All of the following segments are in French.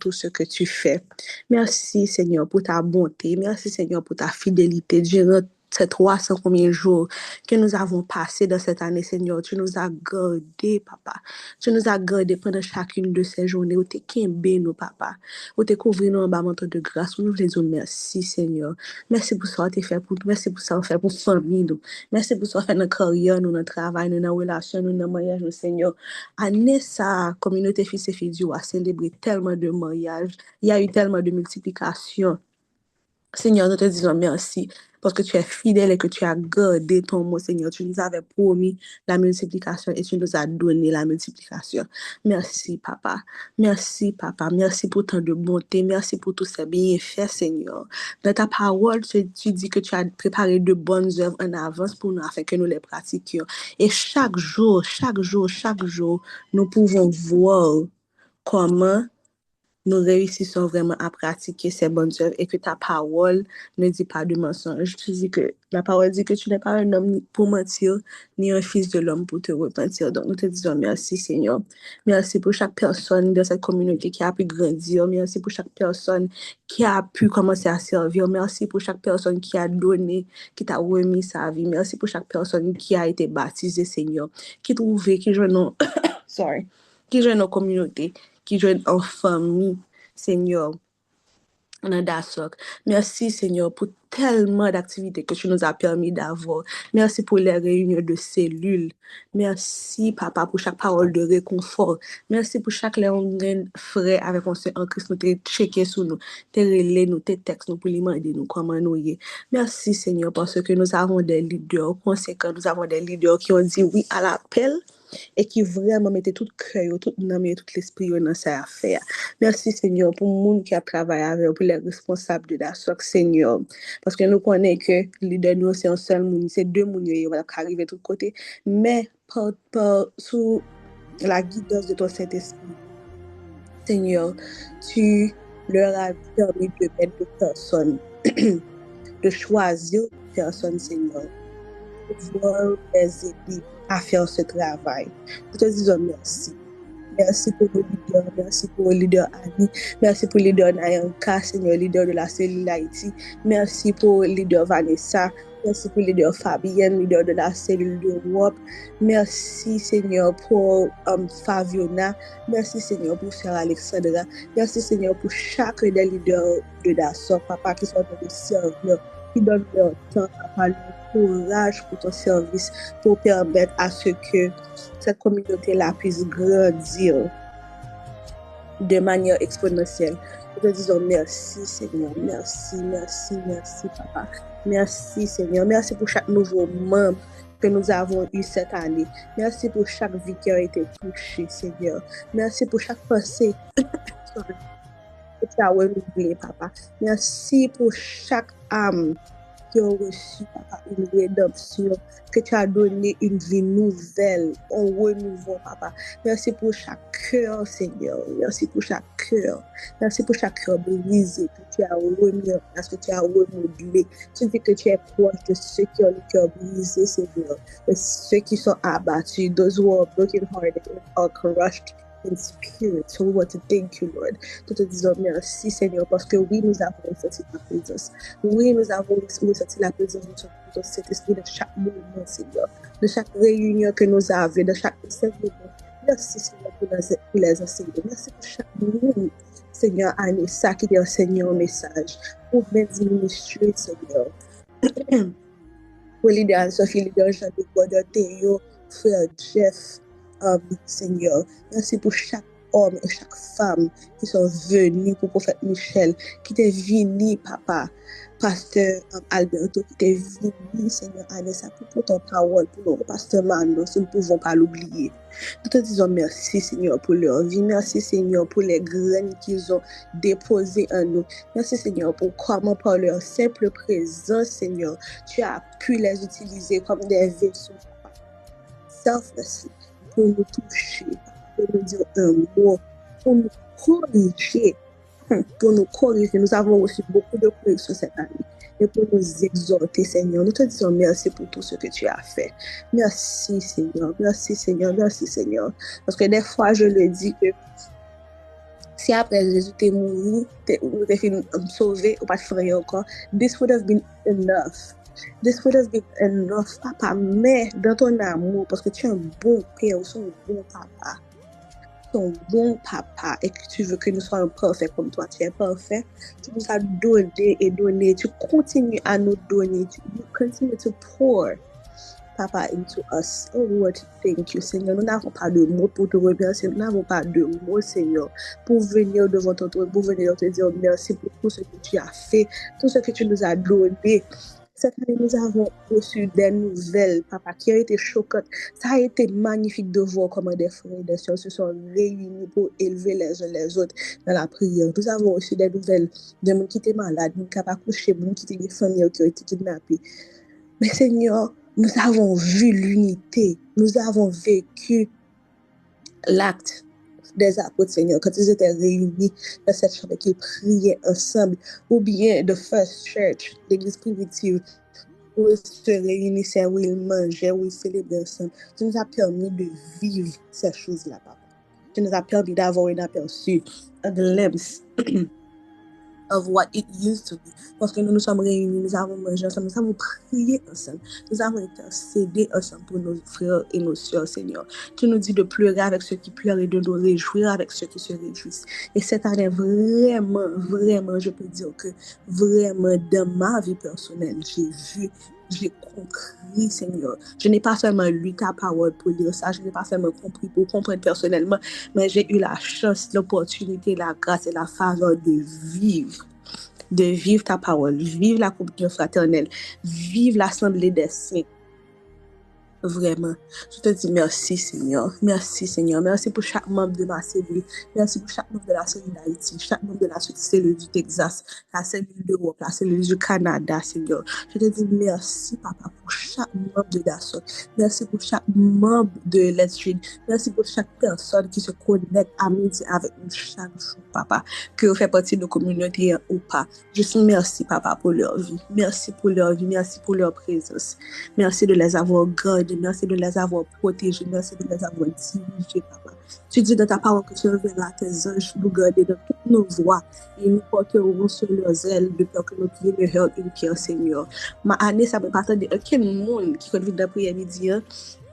tout ce que tu fais. Merci, Seigneur, pour ta bonté. Merci, Seigneur, pour ta fidélité durant ces 300 combien de jours que nous avons passé dans cette année, Seigneur. Tu nous as gardés, papa. Tu nous as gardés pendant chacune de ces journées où tu es kimbé, nous, papa. Où tu es couvert nous en bas manteau de grâce. Nous voulons dire merci, Seigneur. Merci pour ça que tu fait pour nous. Merci pour ça que tu fait pour la famille, nous. Merci pour ça que tu fait dans la carrière, nous, dans le travail, nous, dans la relation, nous, dans le mariage, nous, Seigneur. Année ça, communauté fils et filles a célébré tellement de mariages. Il y a eu tellement de multiplication. Seigneur, nous te disons merci parce que tu es fidèle et que tu as gardé ton mot, Seigneur. Tu nous avais promis la multiplication et tu nous as donné la multiplication. Merci, papa. Merci, papa. Merci pour tant de bonté. Merci pour tous ces bienfaits, Seigneur. Dans ta parole, tu dis que tu as préparé de bonnes œuvres en avance pour nous afin que nous les pratiquions. Et chaque jour, nous pouvons voir comment nous réussissons vraiment à pratiquer ces bonnes œuvres et que ta parole ne dit pas de mensonge. Tu dis que la parole dit que tu n'es pas un homme pour mentir, ni un fils de l'homme pour te repentir. Donc, nous te disons merci, Seigneur. Merci pour chaque personne de cette communauté qui a pu grandir. Merci pour chaque personne qui a pu commencer à servir. Merci pour chaque personne qui a donné, qui t'a remis sa vie. Merci pour chaque personne qui a été baptisée, Seigneur, qui trouvait, qui joue nos, sorry, qui joue nos communautés, qui joue en famille, Seigneur. On a d'assoc. Merci, Seigneur, pour tellement d'activités que tu nous as permis d'avoir. Merci pour les réunions de cellules. Merci, Papa, pour chaque parole de réconfort. Merci pour chaque frère avec on en Christ, nous t'es checké sur nous, t'es relais nous, t'es textes nous pour lui demander nous comment nous y est. Merci, Seigneur, parce que nous avons des leaders conséquents, nous avons des leaders qui ont dit oui à l'appel et qui vraiment mettaient tout cœur, tout l'âme, tout l'esprit dans cette affaire. Merci, Seigneur, pour le monde qui a travaillé avec, pour les responsables de la SOC, Seigneur. Parce que nous connaissons que le leader, nous, c'est un seul monde, c'est deux mondes qui arrivent de tous côtés. Mais sous la guidance de ton Saint-Esprit, Seigneur, tu leur as permis de mettre des personnes, de choisir des personnes, Seigneur, pour pouvoir les aider à faire ce travail. Nous te disons merci. Merci pour le leader, merci pour le leader Annie, merci pour le leader Nayanka, Seigneur, leader de la cellule Haïti, merci pour le leader Vanessa, merci pour le leader Fabienne, leader de la cellule d'Europe, merci Seigneur pour Faviona, merci Seigneur pour Sœur Alexandra, merci Seigneur pour chaque des leaders de la SOC, papa, qui sont en train de servir, qui donnent leur temps, papa, leur courage pour ton service, pour permettre à ce que cette communauté-là puisse grandir de manière exponentielle. Nous te disons merci, Seigneur. Merci, Papa. Merci, Seigneur. Merci pour chaque nouveau membre que nous avons eu cette année. Merci pour chaque vie qui a été touchée, Seigneur. Merci pour chaque pensée que tu as renouvelée, Papa. Merci pour chaque âme qui ont reçu, papa, une rédemption, que tu as donné une vie nouvelle, un renouveau, papa. Merci pour chaque cœur, Seigneur. Merci pour chaque cœur. Merci pour chaque cœur brisé que tu as remis en place, que tu as remodelé. Tu dis que tu es proche de ceux qui ont le cœur brisé, Seigneur, de ceux qui sont abattus, those who are broken-hearted or crushed in spirit. So we want to thank you, Lord. Nous te disons merci, Seigneur, parce que oui, nous avons ressenti ta présence. Oui, nous avons ressenti la présence de ton Saint-Esprit de chaque moment, Seigneur, de chaque réunion que nous avons, de chaque enseignement. Merci, Seigneur, pour les enseignements. Merci pour chaque monde, Seigneur, Anissa, qui t'a enseigné un message. Pour Men's Ministry, Seigneur. Pour leader Sophie, leader Jean-Luc, Bordeaux, Théo, frère Jeff, Seigneur. Merci pour chaque homme et chaque femme qui sont venus, pour prophète Michel, qui t'est venu, papa, pasteur Alberto, qui t'est venu, Seigneur Anessa, pour ton parole, pour nous, pasteur Mando, si nous ne pouvons pas l'oublier. Nous te disons merci, Seigneur, pour leur vie. Merci, Seigneur, pour les graines qu'ils ont déposées en nous. Merci, Seigneur, pour comment, par leur simple présence, Seigneur, tu as pu les utiliser comme des vaisseaux, papa, selflessly, pour nous toucher, pour nous dire un mot, pour nous corriger. Nous avons reçu beaucoup de corrections cette année. Et pour nous exhorter, Seigneur, nous te disons merci pour tout ce que tu as fait. Merci, Seigneur. Merci, Seigneur. Merci, Seigneur. Parce que des fois, je le dis que Si après Jésus t'est mort, ou t'es fait sauver, ou pas te frayer encore, this would have been enough. This would have been enough, papa. Mais dans ton amour, parce que tu es un bon père, ou un bon papa, ton bon papa, et que tu veux que nous soyons parfaits comme toi, tu es parfait, tu nous as donné et donné, tu continues à nous donner, tu continues to pour, Papa, into us. Oh Lord, thank you, Seigneur. Nous n'avons pas de mots pour te remercier. Nous n'avons pas de mots, Seigneur, pour venir devant ton trône, pour venir te dire merci pour tout ce que tu as fait, tout ce que tu nous as donné. Cette année, nous avons reçu des nouvelles, Papa, qui ont été choquantes. Ça a été magnifique de voir comment des frères et des sœurs se sont réunis pour élever les uns les autres dans la prière. Nous avons reçu des nouvelles de gens qui étaient malades, de gens qui n'ont pas couché, de gens qui étaient des familles qui ont été kidnappées. Mais Seigneur, nous avons vu l'unité, nous avons vécu l'acte des apôtres, Seigneur, quand ils étaient réunis dans cette chambre, qu'ils priaient ensemble, ou bien de First Church, l'église primitive, où ils se réunissaient, où ils mangeaient, où ils célébraient ensemble. Tu nous as permis de vivre ces choses-là, Papa. Tu nous as permis d'avoir un aperçu, un glimpse of what it used to be. Parce que nous nous sommes réunis, nous avons mangé ensemble, nous avons prié ensemble, nous avons intercédé ensemble pour nos frères et nos sœurs, Seigneur. Tu nous dis de pleurer avec ceux qui pleurent et de nous réjouir avec ceux qui se réjouissent. Et cette année, vraiment, vraiment, je peux dire que vraiment, dans ma vie personnelle, j'ai compris, Seigneur. Je n'ai pas seulement lu ta parole pour lire ça, je n'ai pas seulement compris pour comprendre personnellement, mais j'ai eu la chance, l'opportunité, la grâce et la faveur de vivre ta parole, vivre la communion fraternelle, vivre l'assemblée des saints. Vraiment, je te dis merci, Seigneur. Merci, Seigneur. Merci pour chaque membre de ma cellule. Merci pour chaque membre de la cellule d'Haïti, chaque membre de la cellule du Texas, la cellule d'Europe, la cellule du Canada, Seigneur. Je te dis merci, Papa, pour chaque membre de DASOC. Merci pour chaque membre de Let's Read. Merci pour chaque personne qui se connecte à midi avec nous chaque jour, Papa, que vous faites partie de nos communautés ou pas. Je suis merci, Papa, pour leur vie. Merci pour leur vie. Merci pour leur présence. Merci de les avoir gardés. Merci de les avoir protégés. Merci de les avoir dirigés, Papa. Tu dis dans ta parole que tu enverras tes anges nous garder dans toutes nos voies et nous porterons sur leurs ailes de peur que nos pieds ne heurtent une pierre, Seigneur. Ma année, ça ne peut pas attendre aucun monde qui conduit d'après-midi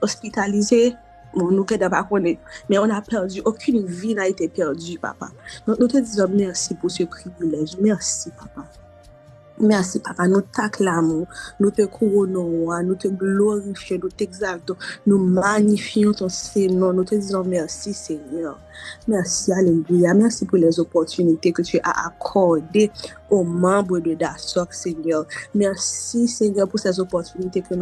hospitalisé. Bon, nous ne pas connaître, mais on a perdu. Aucune vie n'a été perdue, Papa. Donc, nous te disons merci pour ce privilège. Merci, Papa. Merci, Papa. Nous t'acclamons, nous te couronnons, nous te glorifions, nous t'exaltons, nous magnifions ton Seigneur. Nous te disons merci, Seigneur. Merci, Alléluia. Merci pour les opportunités que tu as accordées aux membres de DASOC, Seigneur. Merci, Seigneur, pour ces opportunités que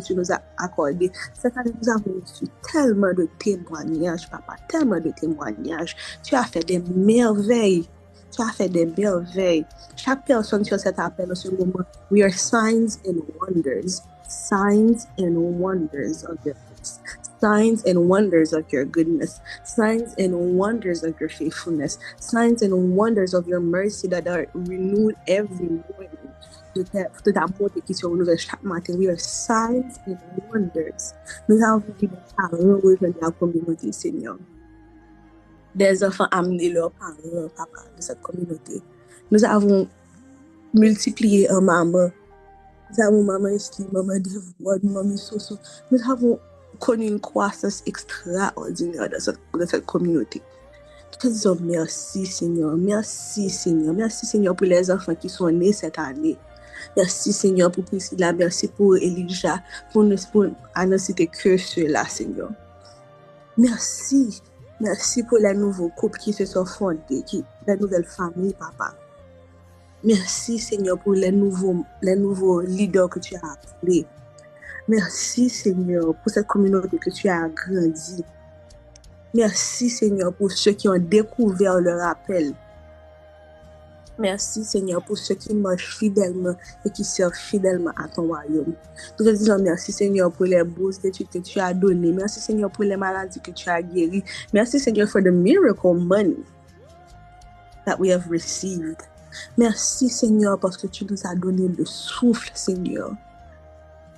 tu nous as accordées. Cette année, nous avons reçu tellement de témoignages, Papa, tellement de témoignages. Tu as fait des merveilles. Tu as fait des merveilles. Chaque personne sur cet appel en ce moment, we are signs and wonders. Signs and wonders of your grace. Signs and wonders of your goodness. Signs and wonders of your faithfulness. Signs and wonders of your mercy that are renewed every morning. De ta bonté qui se renouvelle chaque matin. We are signs and wonders. Nous avons vu des parents rejoindre la communauté, Seigneur. Des enfants amener leurs parents, papa, de cette communauté. Nous avons multiplié en maman. Nous avons maman Esli, maman Devoid, maman Soso. Nous avons connu une croissance extraordinaire de cette communauté. Nous disons merci, Seigneur. Merci, Seigneur. Merci, Seigneur, pour les enfants qui sont nés cette année. Merci, Seigneur, pour Priscilla. Merci pour Elijah. À ne citer que ceux-là, Seigneur. Merci. Merci pour les nouveaux couples qui se sont fondés, les nouvelles familles, Papa. Merci, Seigneur, pour les nouveaux leaders que tu as appelés. Merci, Seigneur, pour cette communauté que tu as agrandie. Merci, Seigneur, pour ceux qui ont découvert leur appel. Merci, Seigneur, pour ceux qui marchent fidèlement et qui servent fidèlement à ton royaume. Nous te disons merci, Seigneur, pour les bourses d'études que tu as données. Merci, Seigneur, pour les maladies que tu as guéries. Merci, Seigneur, for the miracle money that we have received. Merci, Seigneur, parce que tu nous as donné le souffle, Seigneur.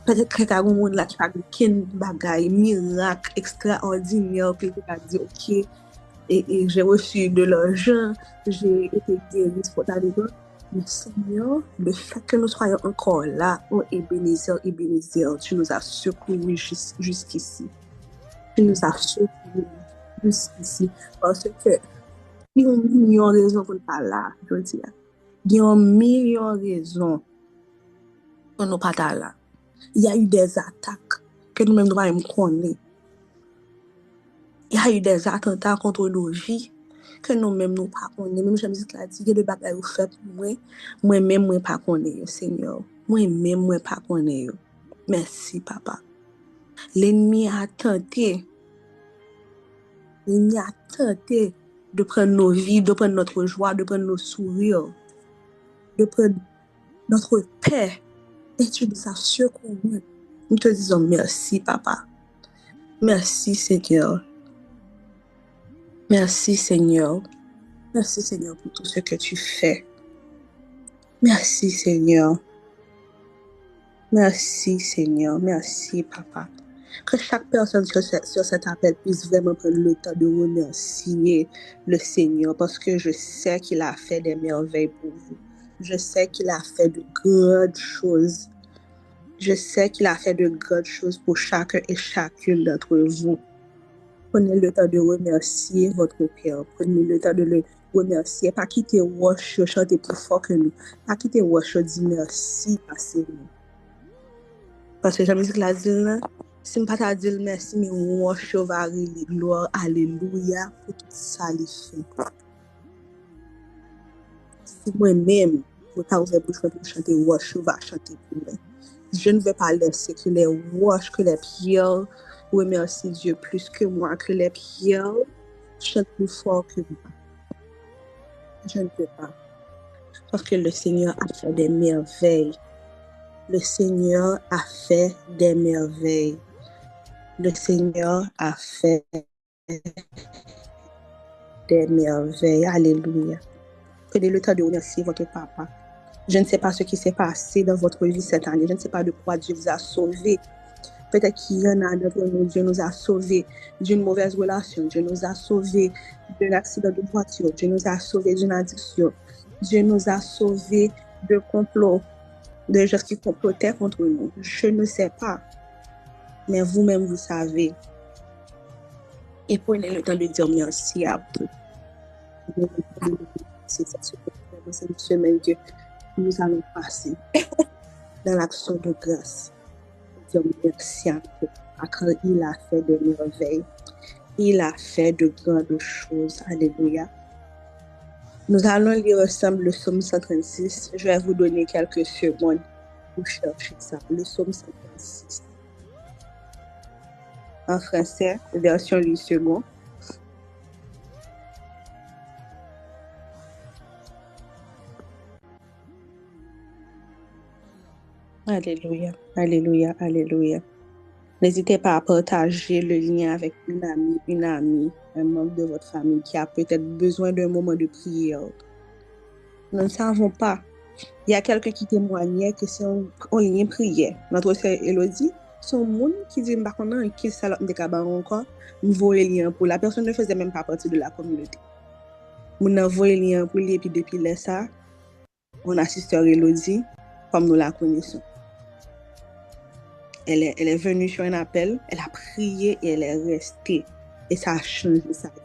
Peut-être que tu as un monde là qui a un bagaille, miracle extraordinaire, puis tu as dit, OK, et j'ai reçu de l'argent, j'ai été guérie spontanément. Mais Seigneur, le fait que nous soyons encore là, oh Ebenezer, tu nous as secourus jusqu'ici. Tu nous as secourus jusqu'ici. Parce que il y a un million de raisons pour ne pas là, je veux dire. Il y a un million de raisons pour ne pas là. Il y a eu des attaques que nous-mêmes nous ne connaissons. Il y a eu des attentats contre nos vies que nous-mêmes nous pas connaissons. Même j'aime dire qu'il y a des bagages au fait pour moi-même moi pas connais, Seigneur. Moi-même moi pas connais. Merci papa. L'ennemi a tenté de prendre nos vies, de prendre notre joie, de prendre nos sourires, de prendre notre paix. Et tu nous as secourus. Nous te disons merci, papa. Merci, Seigneur. Merci, Seigneur. Merci, Seigneur, pour tout ce que tu fais. Merci, Seigneur. Merci, Seigneur. Merci, papa. Que chaque personne sur cet appel puisse vraiment prendre le temps de remercier le Seigneur parce que je sais qu'il a fait des merveilles pour vous. Je sais qu'il a fait de grandes choses. Je sais qu'il a fait de grandes choses pour chacun et chacune d'entre vous. Prenez le temps de remercier votre Père. Prenez le temps de le remercier. Pas quitter Wash, chanter plus fort que nous. Pas quitter Wash, dire merci à nous. Parce que j'aime dire que la dit, si je ne pas dire merci, mais Wash va rire gloire, alléluia, pour tout ça, les fait. Si moi-même, je vais pour chanter Wash, va chanter pour moi. Je ne vais pas laisser que les Wash, que les pierres remercient Dieu plus que moi, que les pierres chantent plus fort que moi. Je ne peux pas. Parce que le Seigneur a fait des merveilles. Le Seigneur a fait des merveilles. Le Seigneur a fait des merveilles. Alléluia. Prenez le temps de remercier votre papa. Je ne sais pas ce qui s'est passé dans votre vie cette année. Je ne sais pas de quoi Dieu vous a sauvé. Peut-être qu'il y en a d'entre nous, Dieu nous a sauvés d'une mauvaise relation. Dieu nous a sauvés d'un accident de voiture. Dieu nous a sauvés d'une addiction. Dieu nous a sauvés de complots, de gens qui complotaient contre nous. Je ne sais pas. Mais vous-même, vous savez. Et prenez le temps de dire merci à vous. C'est une semaine que nous allons passer dans l'action de grâce. Dire merci à Dieu. Car il a fait des merveilles. Il a fait de grandes choses. Alléluia. Nous allons lire ensemble le psaume 136. Je vais vous donner quelques secondes pour chercher ça. Le psaume 136. En français, version 8 secondes. Alléluia, alléluia, alléluia. N'hésitez pas à partager le lien avec une amie, un membre de votre famille qui a peut-être besoin d'un moment de prière. Nous ne savons pas. Il y a quelqu'un qui témoignait que c'est un lien prière. Notre sœur Elodie, c'est un monde qui dit bah qu'on a qui ça de cabaret encore, nouveau lien pour la personne ne faisait même pas partie de la communauté. On a envoyé lien pour lui et puis depuis là ça, on a sœur Elodie comme nous la connaissons. Elle est venue sur un appel, elle a prié et elle est restée. Et ça a changé sa vie.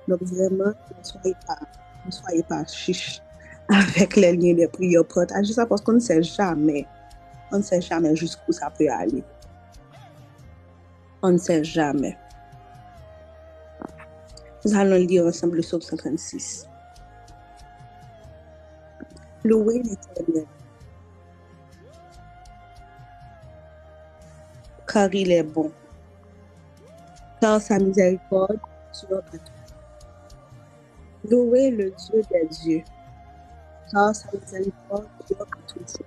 Donc vraiment, ne soyez pas chiche avec les liens de prière. Partagez ça parce qu'on ne sait jamais. On ne sait jamais jusqu'où ça peut aller. On ne sait jamais. Nous allons lire ensemble le psaume 136. Louez l'Éternel. Car il est bon. Car sa miséricorde dure à toujours. Louez le Dieu des dieux. Car sa miséricorde dure à toujours.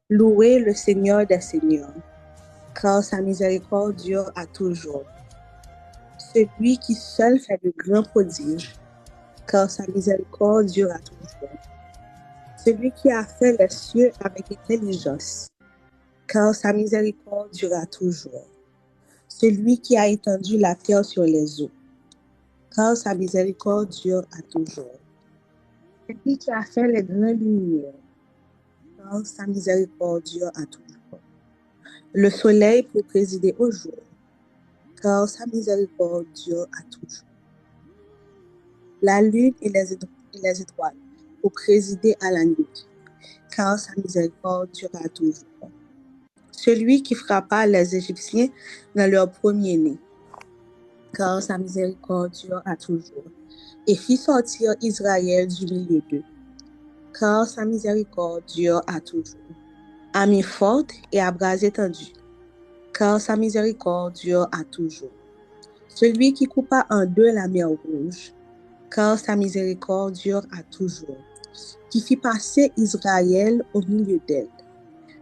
Louez le Seigneur des seigneurs. Car sa miséricorde dure à toujours. Celui qui seul fait de grands prodiges. Car sa miséricorde dure à toujours. Celui qui a fait les cieux avec intelligence. Car sa miséricorde durera toujours. Celui qui a étendu la terre sur les eaux. car sa miséricorde dure à toujours. C'est lui qui a fait les grandes lumières, car sa miséricorde dure à toujours. Le soleil pour présider au jour, car sa miséricorde dure à toujours. La lune et les étoiles pour présider à la nuit, car sa miséricorde dure à toujours. Celui qui frappa les Égyptiens dans leur premier-né, car sa miséricorde dure à toujours, et fit sortir Israël du milieu d'eux, car sa miséricorde dure à toujours. À main forte et à bras étendus, car sa miséricorde dure à toujours. Celui qui coupa en deux la mer rouge, car sa miséricorde dure à toujours. Qui fit passer Israël au milieu d'elle,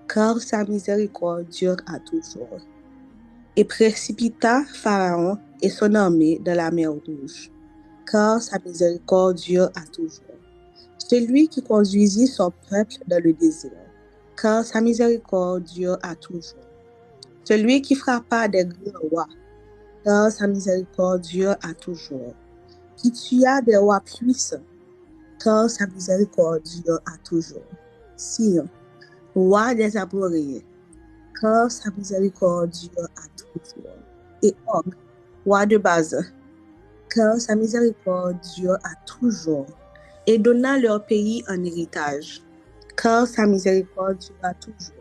car sa miséricorde dure à toujours. Et précipita Pharaon et son armée dans la mer rouge, car sa miséricorde dure à toujours. Celui qui conduisit son peuple dans le désert, car sa miséricorde dure à toujours. Celui qui frappa des grands rois, car sa miséricorde dure à toujours. Qui tua des rois puissants, car sa miséricorde dure à toujours. Sion, roi des Amoréens, car sa miséricorde dure à toujours. Et Og, roi de Bazan, car sa miséricorde dure à toujours. Et donna leur pays en héritage, car sa miséricorde dure à toujours.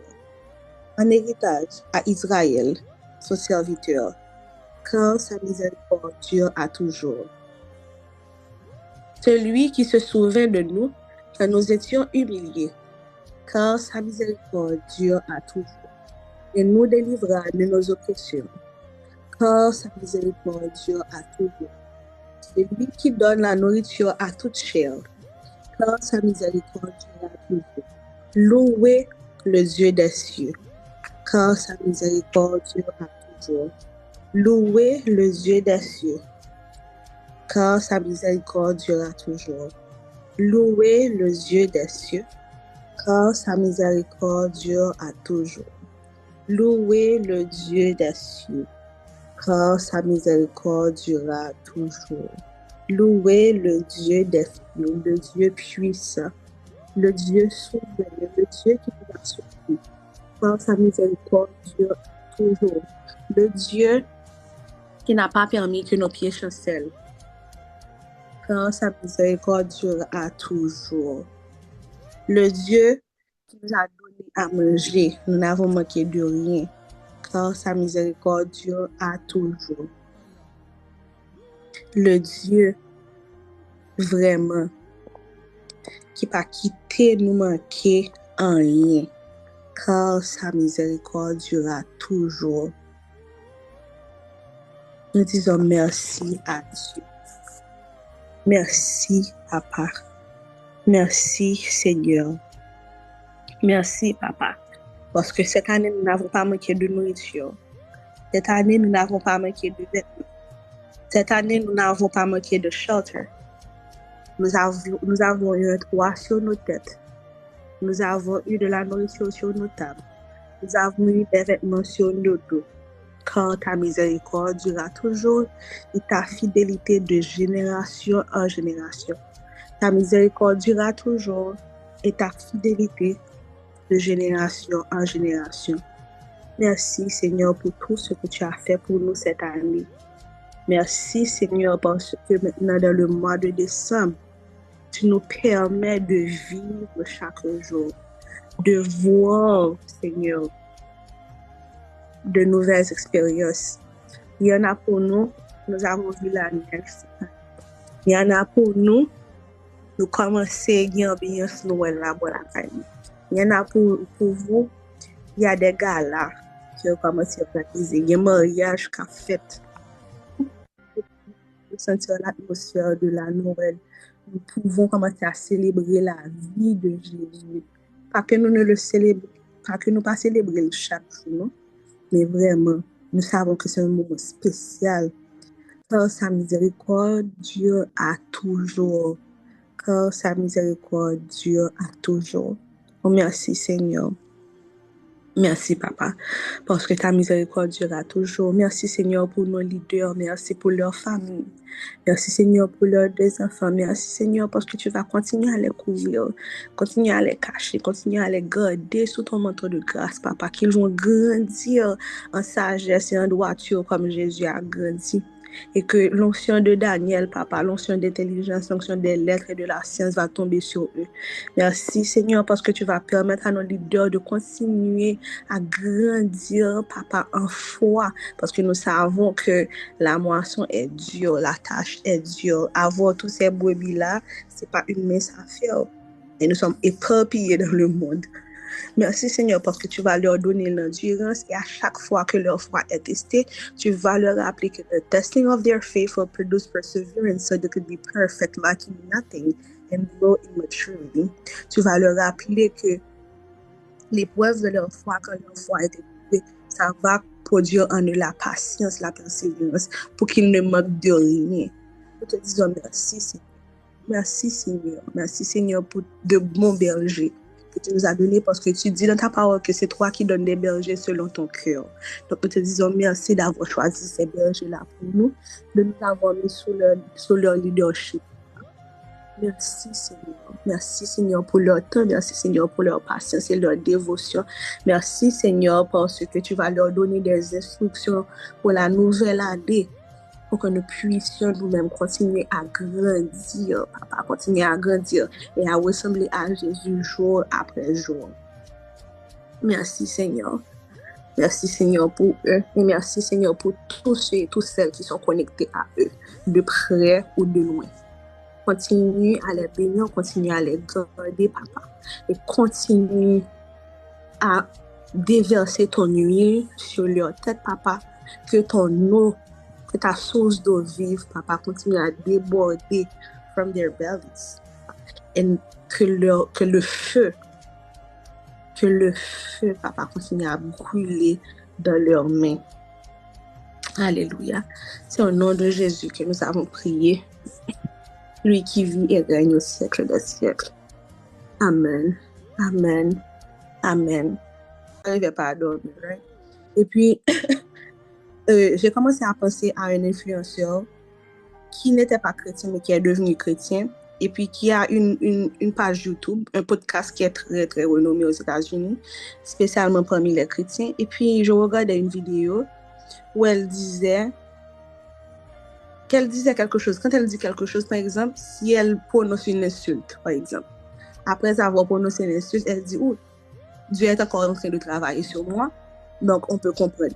En héritage à Israël, son serviteur, car sa miséricorde dure à toujours. Celui qui se souvint de nous quand nous étions humiliés, car sa miséricorde dure à toujours, et nous délivra de nos oppressions, car sa miséricorde dure à toujours. Celui qui donne la nourriture à toute chair, car sa miséricorde dure à toujours. Louez le Dieu des cieux, car sa miséricorde dure à toujours. Louez le Dieu des cieux, car sa miséricorde durera toujours. Louez le Dieu des cieux, car sa miséricorde dure à toujours. Louez le Dieu des cieux, car sa miséricorde durera toujours. Louez le Dieu des cieux, le Dieu puissant, le Dieu souverain, le Dieu qui nous a sauvés, car sa miséricorde dure toujours. Le Dieu qui n'a pas permis que nos pieds chancellent, car sa miséricorde durera toujours. Le Dieu qui nous a donné à manger, nous n'avons manqué de rien, car sa miséricorde dure à toujours. Le Dieu vraiment qui n'a pas quitté nous manquer en rien, car sa miséricorde durera toujours. Nous disons merci à Dieu. Merci, Papa. Merci, Seigneur. Merci, Papa. Parce que cette année, nous n'avons pas manqué de nourriture. Cette année, nous n'avons pas manqué de vêtements. Cette année, nous n'avons pas manqué de shelter. Nous avons eu un toit sur nos têtes. Nous avons eu de la nourriture sur nos tables. Nous avons eu des vêtements sur nos dos. Car ta miséricorde durera toujours et ta fidélité de génération en génération. Ta miséricorde durera toujours et ta fidélité de génération en génération. Merci Seigneur pour tout ce que tu as fait pour nous cette année. Merci Seigneur parce que maintenant dans le mois de décembre, tu nous permets de vivre chaque jour, de voir Seigneur de nouvelles expériences. Il y en a pour nous, nous avons vu la neige. Il y en a pour nous, nous commençons à gagner ambiance Noël là pour la caille. Il y en a pour vous, il y a des galas qui ont commencé à pratiquer. Il y a des mariages qui ont fait. Nous sentir l'atmosphère de la Noël. Nous pouvons commencer à célébrer la vie de Jésus. Pas que nous ne le célébrons, pas que nous pas célébrer chaque jour, non? Mais vraiment, nous savons que c'est un moment spécial. Car sa miséricorde dure à toujours. Car sa miséricorde dure à toujours. Oh, merci Seigneur. Merci, Papa, parce que ta miséricorde durera toujours. Merci, Seigneur, pour nos leaders. Merci pour leur famille. Merci, Seigneur, pour leurs deux enfants. Merci, Seigneur, parce que tu vas continuer à les couvrir, continuer à les cacher, continuer à les garder sous ton manteau de grâce, Papa, qu'ils vont grandir en sagesse et en droiture comme Jésus a grandi. Et que l'onction de Daniel, Papa, l'onction d'intelligence, l'onction des lettres et de la science va tomber sur eux. Merci, Seigneur, parce que tu vas permettre à nos leaders de continuer à grandir, Papa, en foi, parce que nous savons que la moisson est dure, la tâche est dure. Avoir tous ces brebis-là, c'est pas une mince affaire. Et nous sommes éparpillés dans le monde. Merci Seigneur parce que tu vas leur donner l'endurance et à chaque fois que leur foi est testée, tu vas leur rappeler que the testing of their faith will produce perseverance so they could be perfect, lacking nothing and grow in maturity. Tu vas leur rappeler que l'épreuve de leur foi, quand leur foi est éprouvée, ça va produire en eux la patience, la persévérance pour qu'ils ne manquent de rien. Nous te disons merci Seigneur. Merci Seigneur. Merci Seigneur pour de bons bergers que tu nous as donnés parce que tu dis dans ta parole que c'est toi qui donnes des bergers selon ton cœur. Donc nous te disons merci d'avoir choisi ces bergers-là pour nous, de nous avoir mis sous leur leadership. Merci Seigneur. Merci Seigneur pour leur temps. Merci Seigneur pour leur patience et leur dévotion. Merci Seigneur parce que tu vas leur donner des instructions pour la nouvelle année. Pour que nous puissions nous-mêmes continuer à grandir, Papa, continuer à grandir et à ressembler à Jésus jour après jour. Merci Seigneur. Merci Seigneur pour eux et merci Seigneur pour tous ceux et toutes celles qui sont connectés à eux, de près ou de loin. Continue à les bénir, continue à les garder, Papa, et continue à déverser ton huile sur leur tête, Papa, que ton eau, que ta source d'eau vive, Papa, continue à déborder from their bellies. Et que le feu, Papa, continue à brûler dans leurs mains. Alléluia. C'est au nom de Jésus que nous avons prié. Lui qui vit et règne au siècle des siècles. Amen. Amen. Amen. Je n'arrivais pas à dormir, right? Et puis, j'ai commencé à penser à un influenceur qui n'était pas chrétien, mais qui est devenu chrétien, et puis qui a une page YouTube, un podcast qui est très, très renommé aux États-Unis, spécialement parmi les chrétiens. Et puis, je regardais une vidéo où elle disait quelque chose. Quand elle dit quelque chose, par exemple, si elle prononce une insulte, par exemple, après avoir prononcé une insulte, elle dit « Oh, Dieu est encore en train de travailler sur moi. » Donc, on peut comprendre.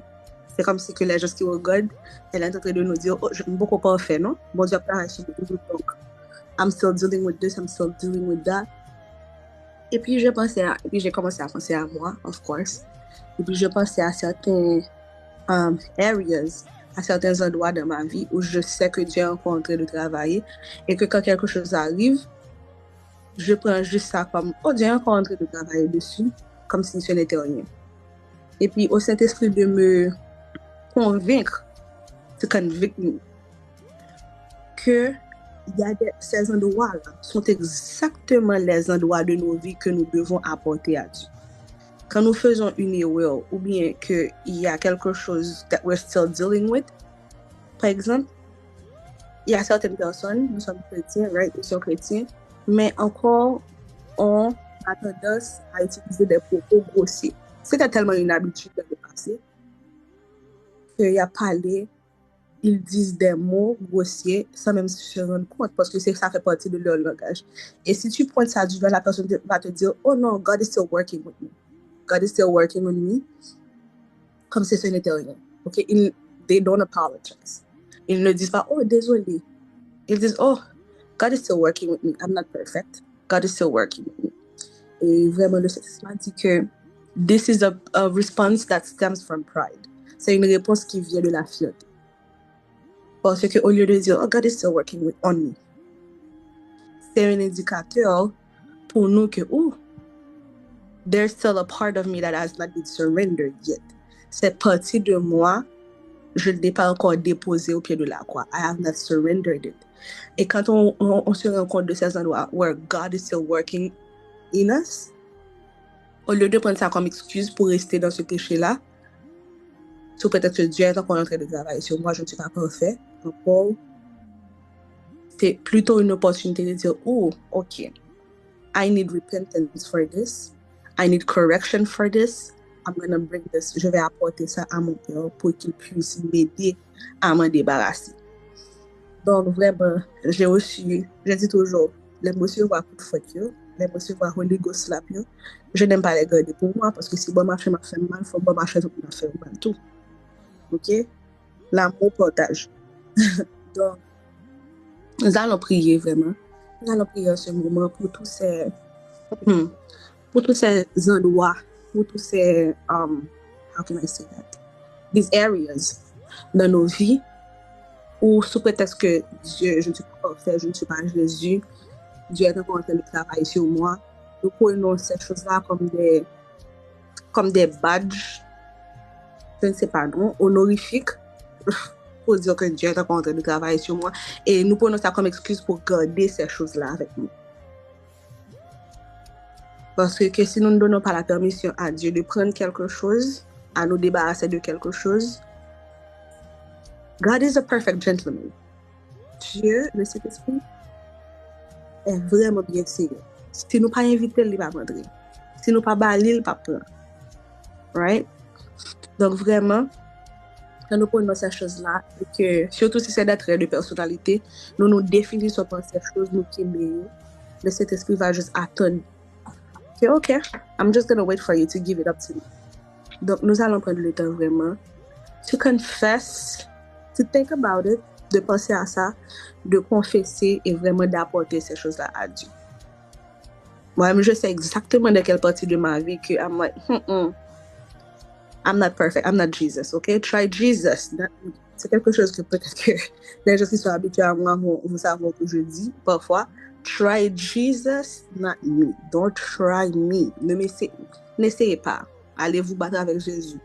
C'est comme si que les gens qui regardent, elle est en train de nous dire « Oh, je ne peux pas parfait, non? Bon Dieu travaille sur moi. Donc, I'm still dealing with this, I'm still dealing with that. » Et puis, j'ai commencé à penser à moi, of course. Et puis, je pensais à certains areas, à certains endroits de ma vie où je sais que Dieu est encore en train de travailler et que quand quelque chose arrive, je prends juste ça comme « Oh, Dieu est encore en train de travailler dessus », comme si ce n'était rien. Et puis, au Saint-Esprit de me convaincre, to convict me, que ces endroits-là sont exactement les endroits de nos vies que nous devons apporter à Dieu. Quand nous faisons une erreur ou bien qu'il y a quelque chose that we're still dealing with, par exemple, il y a certaines personnes, nous sommes chrétiens, right? Nous sommes chrétiens, mais encore, on a tendance à utiliser des propos grossiers. C'était tellement une habitude de le passé qu'il y a parlé, ils disent des mots grossiers sans même se rendre compte parce que ça fait partie de leur langage. Et si tu pointes ça du doigt, la personne va te dire « Oh non, God is still working with me. God is still working on me. » Comme si ce n'était rien. Okay? They don't apologize. Ils ne disent pas « Oh, désolé. » Ils disent « Oh, God is still working with me. I'm not perfect. God is still working with me. » Et vraiment, le Saint-Esprit dit que this is a response that stems from pride. C'est une réponse qui vient de la fierté. Parce qu'au lieu de dire, oh, God is still working on me, c'est un indicateur pour nous que, oh, there's still a part of me that has not been surrendered yet. Cette partie de moi, je ne l'ai pas encore déposée au pied de la croix. I have not surrendered it. Et quand on se rend compte de ces endroits where God is still working in us, au lieu de prendre ça comme excuse pour rester dans ce péché-là, ou peut-être que Dieu est encore en train de travailler sur moi, je ne suis pas parfait, encore, c'est plutôt une opportunité de dire, oh, ok, I need repentance for this, I need correction for this, I'm going to bring this, je vais apporter ça à mon Père pour qu'il puisse m'aider à m'en débarrasser. Donc, vraiment, je dis toujours, les monsieur voient coup de faute, les monsieur voient Holy Ghost slap, je n'aime pas les garder pour moi parce que si bon marché m'a fait mal, il faut bon marché tout m'a fait mal tout. Ok? L'amour partage. Donc, nous allons prier vraiment. Nous allons prier en ce moment pour tous ces endroits, pour tous ces, how can I say that? These areas dans nos vies où sous prétexte que Dieu, je ne suis pas parfait, je ne suis pas Jésus, Dieu est encore en train de travailler sur moi. Nous prenons ces choses-là comme des badges, je ne sais pas, non, honorifiques, pour dire que Dieu est encore en train de travailler sur moi. Et nous prenons ça comme excuse pour garder ces choses-là avec nous. Parce que si nous ne donnons pas la permission à Dieu de prendre quelque chose, à nous débarrasser de quelque chose, God is a perfect gentleman. Dieu, le Saint-Esprit, est vraiment bien sérieux. Si nous pas inviter, il va rentrer. Si nous pas baler, il va prendre. Right? Donc vraiment, quand nous prenons ces choses-là, et que, surtout si c'est des traits de personnalité, nous définissons par ces choses, nous qui meillons, le Saint-Esprit va juste attendre. Ok, I'm just going to wait for you to give it up to me. Donc, nous allons prendre le temps vraiment to confess, to think about it, de penser à ça, de confesser et vraiment d'apporter ces choses-là à Dieu. Moi-même, je sais exactement de quelle partie de ma vie que I'm like, I'm not perfect, I'm not Jesus, ok? Try Jesus. C'est quelque chose que peut-être que les gens qui sont habitués à moi vont savoir que je dis parfois. Try Jesus, not me. Don't try me. N'essayez pas. Allez vous battre avec Jésus.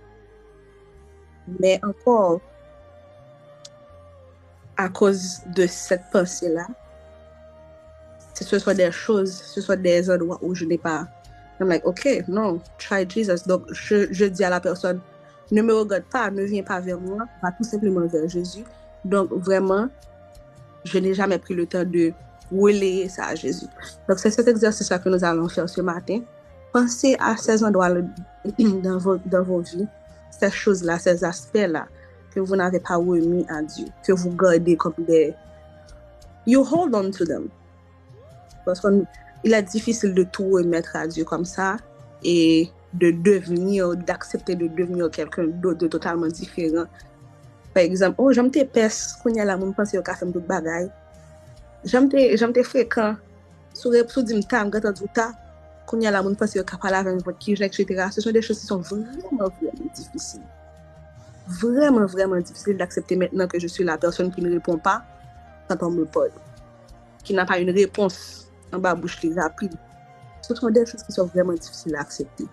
Mais encore, à cause de cette pensée-là, ce soit des choses, ce soit des endroits où je n'ai pas. I'm like, ok, non, try Jesus. Donc, je dis à la personne, ne me regarde pas, ne viens pas vers moi, va tout simplement vers Jésus. Donc, vraiment, je n'ai jamais pris le temps de relayer ça à Jésus. Donc, c'est cet exercice-là que nous allons faire ce matin. Pensez à ces endroits-là dans vos vies, ces choses-là, ces aspects-là que vous n'avez pas remis à Dieu, que vous gardez comme des... You hold on to them. Parce qu'il est difficile de tout remettre à Dieu comme ça et d'accepter de devenir quelqu'un d'autre, de totalement différent. Par exemple, oh, j'aime tes pèses, qu'on y a là, mon pensée au café, tout bagaille. J'aime tes fréquents, sous dim tam, gata douta, qu'on y a là, mon pensée au café, là, avec votre kije, etc. Ce sont des choses qui sont vraiment, vraiment difficiles. Vraiment, vraiment difficiles d'accepter maintenant que je suis la personne qui ne répond pas quand on me parle, qui n'a pas une réponse en bas bouche qui est rapide. Ce sont des choses qui sont vraiment difficiles à accepter.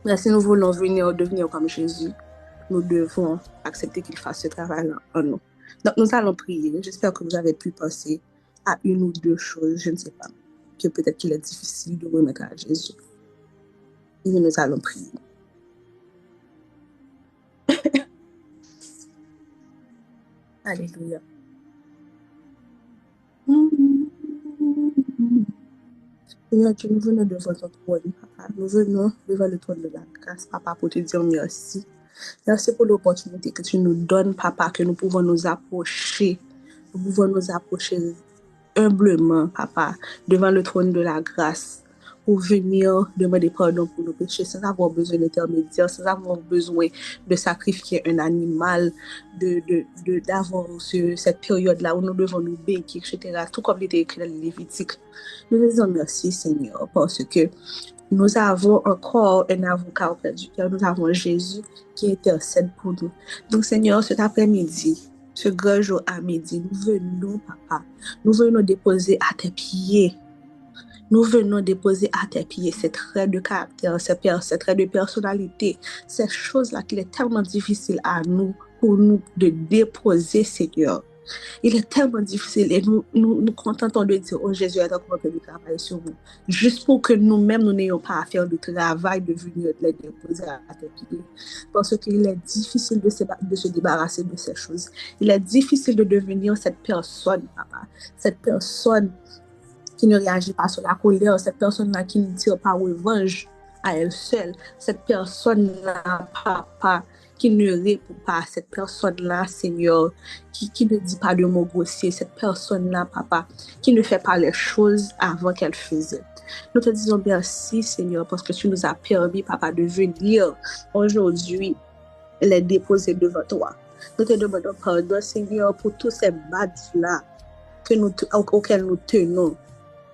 Mais si nous voulons devenir comme Jésus, nous devons accepter qu'il fasse ce travail en nous. Donc, nous allons prier. J'espère que vous avez pu penser à une ou deux choses, je ne sais pas, que peut-être qu'il est difficile de remettre à Jésus. Et nous allons prier. Alléluia. Seigneur Dieu, nous venons devant ton trône, Papa. Nous venons devant le trône de la grâce, Papa, pour te dire merci. Merci pour l'opportunité que tu nous donnes, Papa, que nous pouvons nous approcher. Nous pouvons nous approcher humblement, Papa, devant le trône de la grâce, pour venir demander pardon pour nos péchés, sans avoir besoin d'intermédiaire, sans avoir besoin de sacrifier un animal, d'avoir cette période-là où nous devons nous baigner, etc. Tout comme il était écrit dans les Lévitiques. Nous te disons merci, Seigneur, parce que nous avons encore un avocat auprès du Père. Nous avons Jésus qui intercède pour nous. Donc, Seigneur, cet après-midi, ce grand jour à midi, nous venons, Papa, nous venons déposer à tes pieds. Nous venons déposer à tes pieds ces traits de caractère, ces traits de personnalité, ces choses-là qu'il est tellement difficile à nous, pour nous de déposer, Seigneur. Il est tellement difficile et nous contentons de dire, oh Jésus est encore en train de travailler sur nous. Juste pour que nous-mêmes, nous n'ayons pas à faire le travail de venir les déposer à tes pieds. Parce qu'il est difficile de se débarrasser de ces choses. Il est difficile de devenir cette personne, papa. Cette personne qui ne réagit pas sur la colère, cette personne-là qui ne tire pas revanche à elle seule, cette personne-là, papa, qui ne répond pas à cette personne-là, Seigneur, qui ne dit pas de mots grossiers, cette personne-là, papa, qui ne fait pas les choses avant qu'elle faisait. Nous te disons merci, Seigneur, parce que tu nous as permis, papa, de venir aujourd'hui les déposer devant toi. Nous te demandons pardon, Seigneur, pour tous ces badges-là auxquels nous tenons.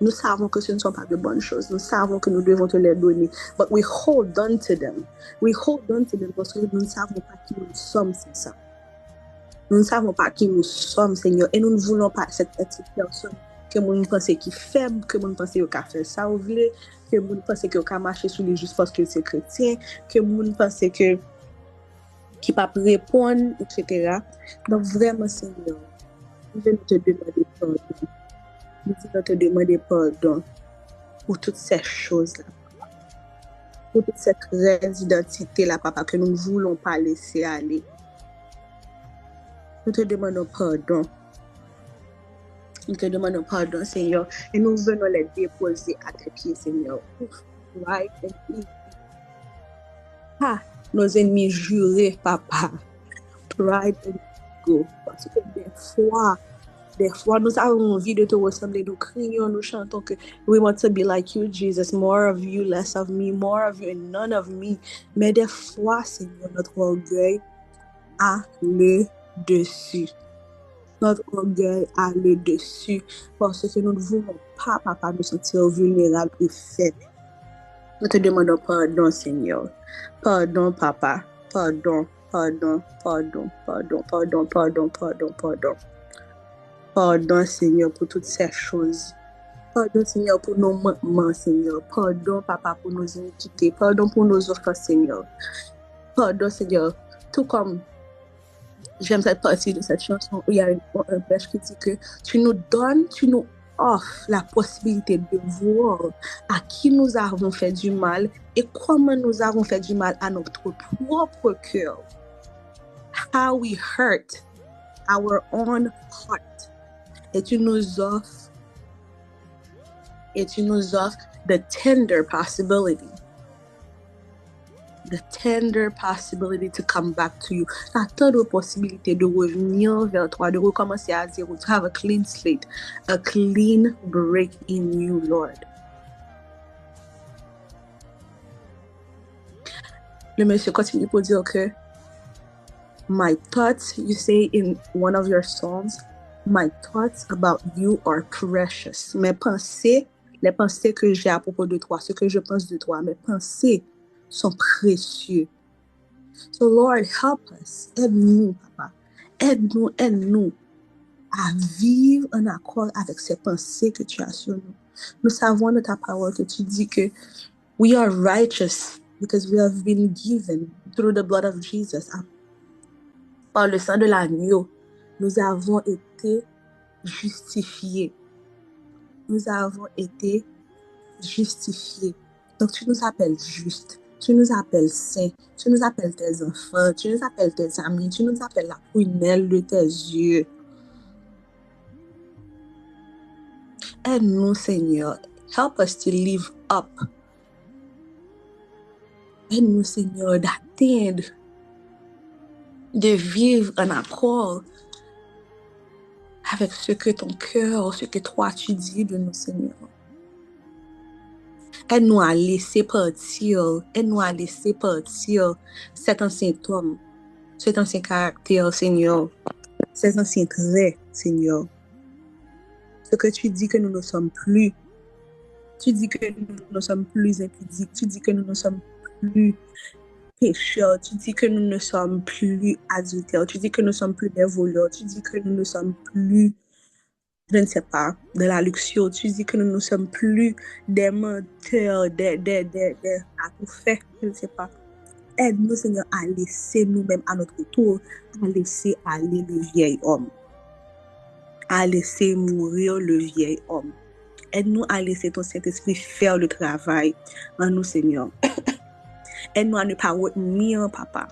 Nous savons que ce ne sont pas de bonnes choses. Nous savons que nous devons te les donner. But we hold on to them. We hold on to them parce que nous ne savons pas qui nous sommes, c'est ça. Nous ne savons pas qui nous sommes, Seigneur. Et nous ne voulons pas cette petite personne que nous pensons qui est faible, que nous pensons qu'elle fait ça ou voulez, que nous pensons qu'elle marche sur les juste parce que c'est chrétien, que nous pensons que qui ne peut pas répondre, etc. Donc vraiment, Seigneur, nous venons te demander pardon. Nous voulons te demander pardon pour toutes ces choses-là, pour toute cette vraie identité-là, papa, que nous ne voulons pas laisser aller. Nous te demandons pardon. Nous te demandons pardon, Seigneur, et nous venons les déposer à tes pieds, Seigneur. Right? Ah, nos ennemis jurés, papa. Right and go. Parce que des fois, nous avons envie de te ressembler, nous crions, nous chantons que we want to be like you, Jesus, more of you, less of me, more of you and none of me. Mais des fois, Seigneur, notre orgueil a le dessus. Notre orgueil a le dessus parce que nous ne voulons pas, papa, nous sentir vulnérables et faibles. Nous te demandons pardon, Seigneur. Pardon, papa. Pardon, pardon, pardon, pardon, pardon, pardon, pardon, pardon. Pardon, Seigneur, pour toutes ces choses. Pardon, Seigneur, pour nos manquements, Seigneur. Pardon, papa, pour nos iniquités. Pardon pour nos offenses, Seigneur. Pardon, Seigneur. Tout comme j'aime cette partie de cette chanson où il y a un prêche qui dit que tu nous offres la possibilité de voir à qui nous avons fait du mal et comment nous avons fait du mal à notre propre cœur. How we hurt our own heart. Et tu nous offres the tender possibility to come back to you. La tendre possibilité de revenir vers toi, de recommencer à zéro, to have a clean slate, a clean break in you, Lord. Le monsieur continue pour dire que my thoughts, you say in one of your songs, my thoughts about you are precious. Les pensées que j'ai à propos de toi, ce que je pense de toi, mes pensées sont précieux. So Lord, help us. Aide-nous, papa. Aide-nous à vivre en accord avec ces pensées que tu as sur nous. Nous savons de ta parole que tu dis que we are righteous because we have been given through the blood of Jesus. Par le sang de l'agneau, nous avons été justifiés. Nous avons été justifiés. Donc, tu nous appelles justes. Tu nous appelles saints. Tu nous appelles tes enfants. Tu nous appelles tes amis. Tu nous appelles la prunelle de tes yeux. Aide-nous, Seigneur. Help us to live up. Aide-nous, Seigneur, d'atteindre, de vivre en accord avec ce que ton cœur, ce que toi tu dis de nous, Seigneur. Aide-nous à laisser partir cet ancien homme, cet ancien caractère, Seigneur, ces anciens traits, Seigneur. Ce que tu dis que nous ne sommes plus. Tu dis que nous ne sommes plus impudiques. Tu dis que nous ne sommes plus pécheurs. Tu dis que nous ne sommes plus adultères. Tu dis que nous ne sommes plus des voleurs. Tu dis que nous ne sommes plus, je ne sais pas, de la luxure. Tu dis que nous ne sommes plus des menteurs, à tout faire, je ne sais pas. Aide-nous, Seigneur, à laisser nous-mêmes à notre tour, à laisser aller le vieil homme. à laisser mourir le vieil homme. Aide-nous à laisser ton Saint-Esprit faire le travail en nous, Seigneur. Aide-nous à ne pas retenir, papa.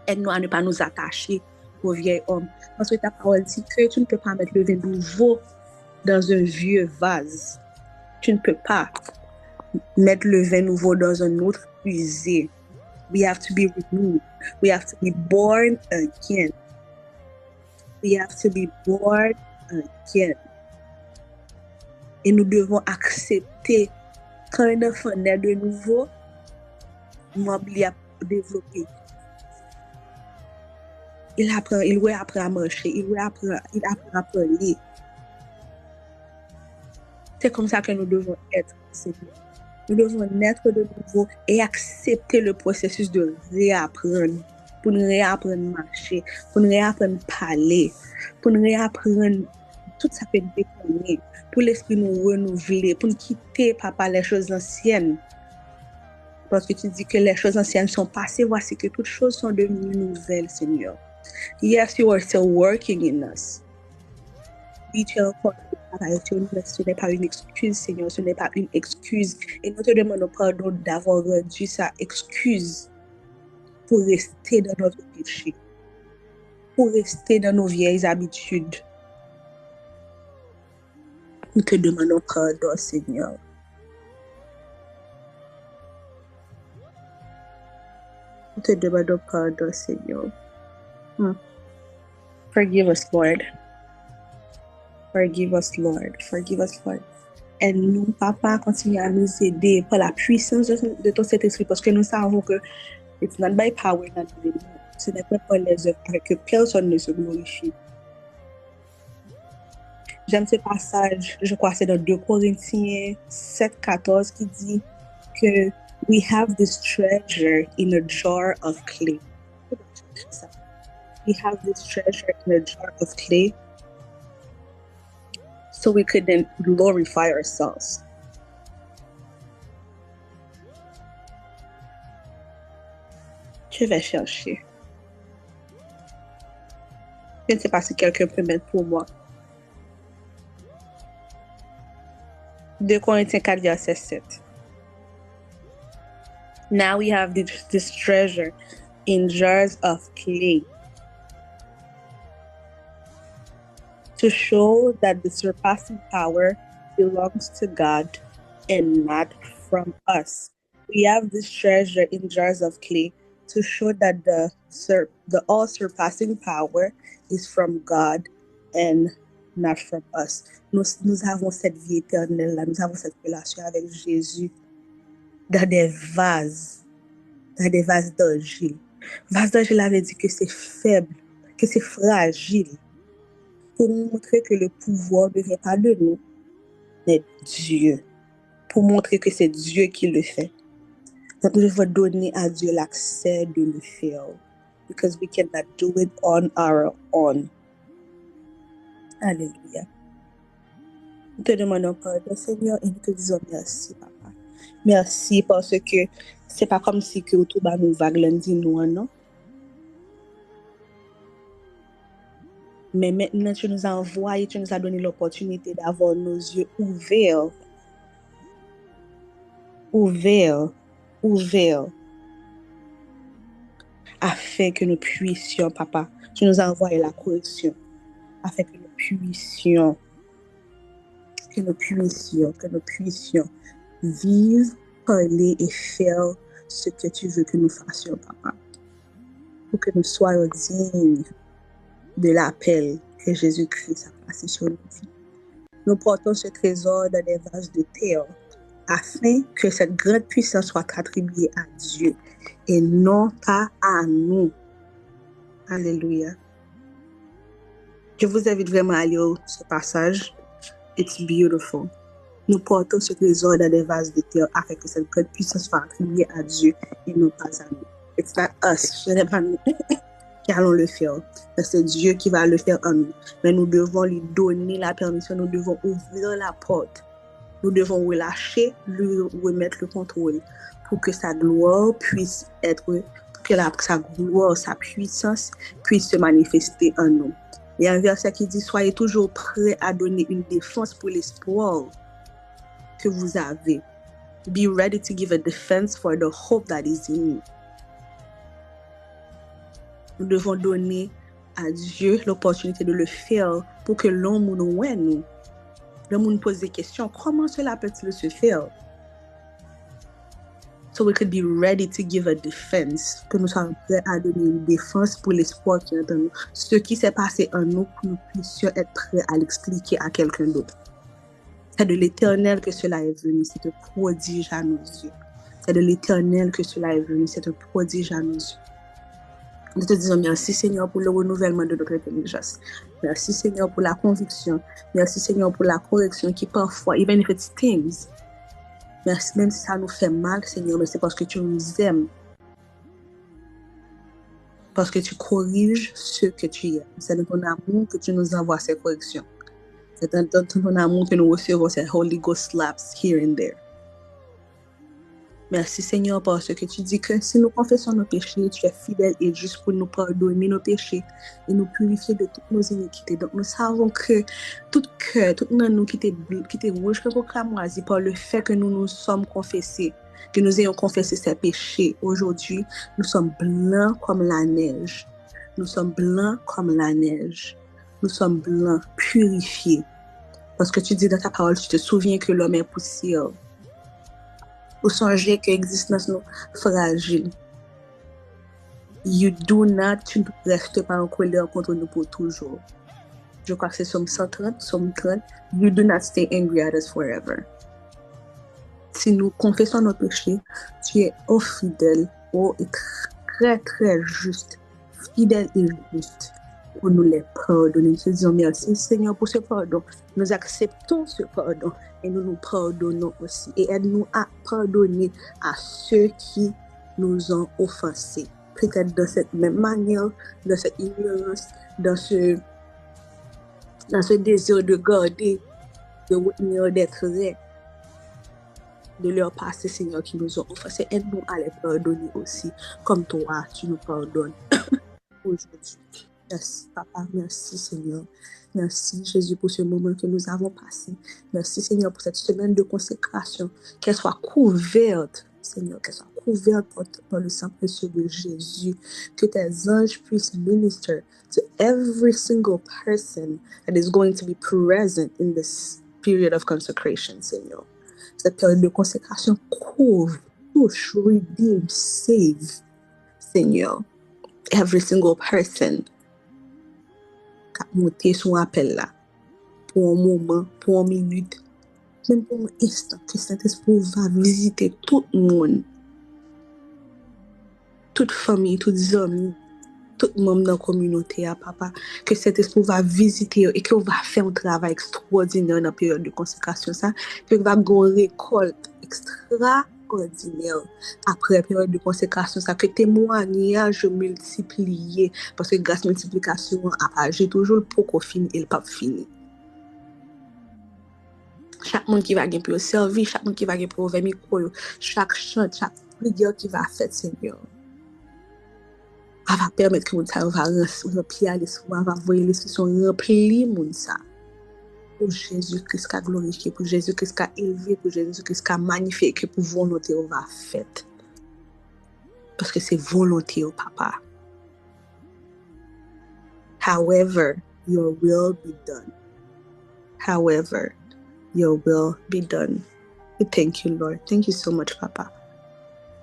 Aide-nous à ne pas nous attacher au vieil homme. Parce que ta parole dit que tu ne peux pas mettre le vin nouveau dans un vieux vase. Tu ne peux pas mettre le vin nouveau dans un autre usé. We have to be renewed. We have to be born again. We have to be born again. Et nous devons accepter quand un enfant naît de nouveau, membre a développé. Il apprend à marcher, il apprend à parler. C'est comme ça que nous devons être, Seigneur. Nous devons naître de nouveau et accepter le processus de réapprendre. Pour nous réapprendre à marcher, pour nous réapprendre à parler, pour nous réapprendre tout ça que nous connaissons, pour l'esprit nous renouveler, pour nous quitter, papa, les choses anciennes. Parce que tu dis que les choses anciennes sont passées, voici que toutes choses sont devenues nouvelles, Seigneur. Yes, you are still working in us. Ce n'est pas une excuse, Seigneur, ce n'est pas une excuse. Et nous te demandons pardon d'avoir rendu ça excuse pour rester dans notre péché, pour rester dans nos vieilles habitudes. Nous te demandons pardon, Seigneur. Nous te demandons pardon, Seigneur. Forgive us, Lord. Forgive us, Lord. Forgive us, Lord. Et nous, papa, continue à nous aider par la puissance de ton Saint-Esprit, parce que nous savons que it's not by power, not by might. Ce n'est pas par les œuvres que personne ne se glorifie. J'aime ce passage, je crois que c'est dans 2 Corinthiens 7:14 qui dit que we have this treasure in a jar of clay. We have this treasure in a jar of clay so we could then glorify ourselves. Je vais chercher. Je ne sais pas si quelqu'un peut mettre pour moi. 2 Corinthiens 4, verset 7. Now we have this treasure in jars of clay to show that the surpassing power belongs to God and not from us. We have this treasure in jars of clay to show that the all-surpassing power is from God and not from us. Nous avons cette vie éternelle là, nous avons cette relation avec Jésus dans des vases d'argile. Vase d'argile avait dit que c'est faible, que c'est fragile, pour montrer que le pouvoir ne vient pas de nous, mais de Dieu, pour montrer que c'est Dieu qui le fait. Donc, nous devons donner à Dieu l'accès de le faire, because we cannot do it on our own. Alléluia. Nous te demandons pardon, Seigneur, et nous te disons merci, papa. Merci parce que c'est pas comme si que autour de nous vague lundi nous, non? Mais maintenant, tu nous as envoyé, tu nous as donné l'opportunité d'avoir nos yeux ouverts. Afin que nous puissions, papa, tu nous as envoyé la correction, afin que nous puissions vivre, parler et faire ce que tu veux que nous fassions, papa. Pour que nous soyons dignes de l'appel que Jésus-Christ a placé sur nos vies. Nous portons ce trésor dans des vases de terre, afin que cette grande puissance soit attribuée à Dieu et non pas à nous. Alléluia. Je vous invite vraiment à lire ce passage. It's beautiful. Nous portons ce trésor dans des vases de terre afin que cette grande puissance soit attribuée à Dieu et non pas à nous. It's not us. Ce n'est pas nous qui allons le faire. C'est Dieu qui va le faire en nous. Mais nous devons lui donner la permission. Nous devons ouvrir la porte. Nous devons relâcher, lui remettre le contrôle pour que sa gloire puisse être, pour que sa gloire, sa puissance puisse se manifester en nous. Il y a un verset qui dit, soyez toujours prêts à donner une défense pour l'espoir que vous avez. Be ready to give a defense for the hope that is in you. Nous devons donner à Dieu l'opportunité de le faire pour que l'homme nous voie nous. L'homme nous pose des questions. Comment cela peut-il se faire? So we could be ready to give a defense. Que nous soyons prêts à donner une défense pour l'espoir qui est en nous. Ce qui s'est passé en nous, que nous puissions être prêts à l'expliquer à quelqu'un d'autre. C'est de l'Éternel que cela est venu. C'est un prodige à nos yeux. C'est de l'Éternel que cela est venu. C'est un prodige à nos yeux. Nous te disons merci Seigneur pour le renouvellement de notre intelligence. Merci Seigneur pour la conviction. Merci Seigneur pour la correction qui parfois, even if it stings, merci, même si ça nous fait mal Seigneur, mais c'est parce que tu nous aimes. Parce que tu corriges ceux que tu aimes. C'est dans ton amour que tu nous envoies ces corrections. C'est dans ton amour que nous recevons ces Holy Ghost slaps here and there. Merci Seigneur parce que tu dis que si nous confessons nos péchés, tu es fidèle et juste pour nous pardonner nos péchés et nous purifier de toutes nos iniquités. Donc nous savons que tout cœur, tout nous qui était rouge comme cramoisi par le fait que nous nous sommes confessés, que nous ayons confessé ces péchés. Aujourd'hui, nous sommes blancs comme la neige. Nous sommes blancs comme la neige. Nous sommes blancs, purifiés. Parce que tu dis dans ta parole, tu te souviens que l'homme est poussière. Ou songer que l'existence nous fragile. You do not, tu ne restes pas en colère contre nous pour toujours. Je crois que c'est Somme 130, Somme 30. You do not stay angry at us forever. Si nous confessons nos péchés, tu es fidèle, et très très juste, fidèle et juste pour nous les pardonner. Nous te disons merci Seigneur pour ce pardon. Nous acceptons ce pardon et nous nous pardonnons aussi. Et aide-nous à pardonner à ceux qui nous ont offensés. Peut-être de cette même manière, de cette ignorance, dans ce désir de garder, de retenir des traits de leur passé, Seigneur, qui nous ont offensés. Aide-nous à les pardonner aussi, comme toi, tu nous pardonnes aujourd'hui. Merci, Papa. Merci, Seigneur. Merci, Jésus, pour ce moment que nous avons passé. Merci, Seigneur, pour cette semaine de consécration. Qu'elle soit couverte, Seigneur, qu'elle soit couverte par le sang précieux de Jésus. Que tes anges puissent minister to every single person that is going to be present in this period of consecration, Seigneur. Cette période de consécration couvre, touche, redeem, save, Seigneur. Every single person qui a monté son appel là, pour un moment, pour une minute, même pour un instant, que Saint-Esprit va visiter tout le monde, toute famille, tous amis, tout le monde dans la communauté, Papa, que Saint-Esprit va visiter et qu'on va faire un travail extraordinaire dans la période de consécration, ça, qu'on va avoir une récolte extraordinaire après la période de consécration, ça, que témoignage multiplié, parce que grâce à multiplication, j'ai toujours le pour fini et le pas fini. Chaque monde qui va gagner pour servir, chaque monde qui va gagner pour ouvrir micro, chaque chant, chaque prière qui va faire, Seigneur, va permettre que mon ça va remplir l'esprit, va voir l'esprit sont remplis mon ça. Pour Jésus-Christ qu'a glorifié, pour Jésus-Christ qu'a élevé, pour Jésus-Christ qu'a magnifié, que pour volonté on va faire. Parce que c'est volonté au Papa. However, your will be done. However, your will be done. We thank you, Lord. Thank you so much, Papa.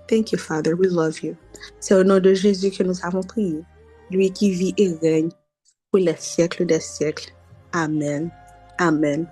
Thank you, Father. We love you. C'est au nom de Jésus que nous avons prié. Lui qui vit et règne pour les siècles des siècles. Amen. Amen.